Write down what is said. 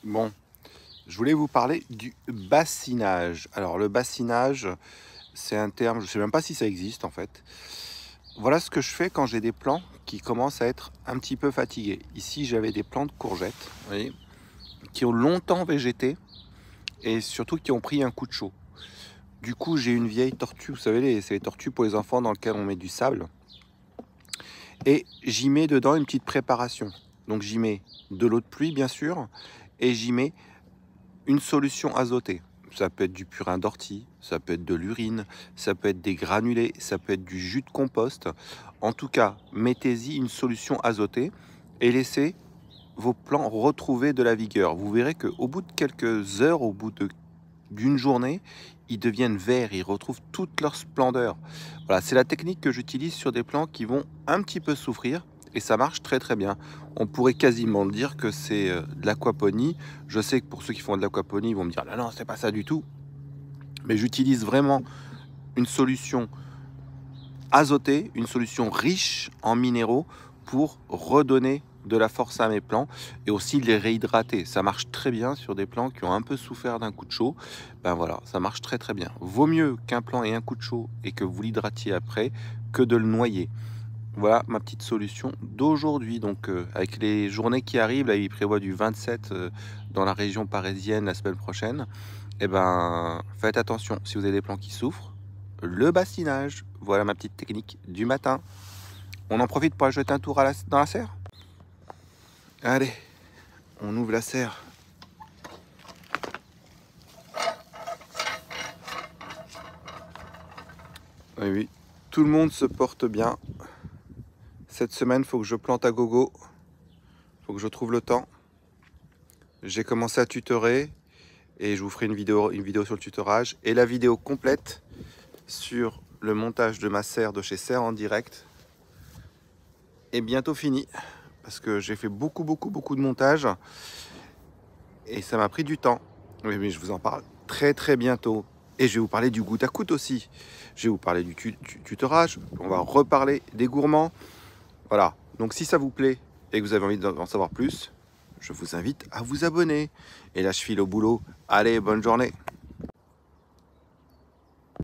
Bon, je voulais vous parler du bassinage. Alors le bassinage, c'est un terme, je ne sais même pas si ça existe en fait. Voilà ce que je fais quand j'ai des plants qui commencent à être un petit peu fatigués. Ici, j'avais des plants de courgettes, vous voyez, qui ont longtemps végété et surtout qui ont pris un coup de chaud. Du coup, j'ai une vieille tortue, vous savez, c'est les tortues pour les enfants dans lesquelles on met du sable. Et j'y mets dedans une petite préparation. Donc j'y mets de l'eau de pluie, bien sûr, et j'y mets une solution azotée. Ça peut être du purin d'ortie, ça peut être de l'urine, ça peut être des granulés, ça peut être du jus de compost. En tout cas, mettez-y une solution azotée et laissez vos plants retrouver de la vigueur. Vous verrez qu'au bout de quelques heures, d'une journée, ils deviennent verts, ils retrouvent toute leur splendeur. Voilà, c'est la technique que j'utilise sur des plants qui vont un petit peu souffrir et ça marche très très bien. On pourrait quasiment dire que c'est de l'aquaponie. Je sais que pour ceux qui font de l'aquaponie, ils vont me dire non, non, c'est pas ça du tout. Mais j'utilise vraiment une solution azotée, une solution riche en minéraux pour redonner de la force à mes plants et aussi les réhydrater. Ça marche très bien sur des plants qui ont un peu souffert d'un coup de chaud. Ben voilà, ça marche très très bien. Vaut mieux qu'un plant ait un coup de chaud et que vous l'hydratiez après que de le noyer. Voilà ma petite solution d'aujourd'hui. Donc avec les journées qui arrivent, là il prévoit du 27 dans la région parisienne la semaine prochaine. Et ben faites attention si vous avez des plants qui souffrent. Le bassinage, voilà ma petite technique du matin. On en profite pour aller jeter un tour dans la serre. Allez, on ouvre la serre. Oui, oui, tout le monde se porte bien. Cette semaine, il faut que je plante à gogo. Il faut que je trouve le temps. J'ai commencé à tutorer et je vous ferai une vidéo sur le tutorage et la vidéo complète sur le montage de ma serre de chez Serre en direct est bientôt finie parce que j'ai fait beaucoup de montage et ça m'a pris du temps. Oui, mais je vous en parle très très bientôt. Et je vais vous parler du goutte à goutte aussi. Je vais vous parler du tutorage. On va reparler des gourmands. Voilà. Donc si ça vous plaît et que vous avez envie d'en savoir plus, je vous invite à vous abonner. Et là, je file au boulot. Allez, bonne journée.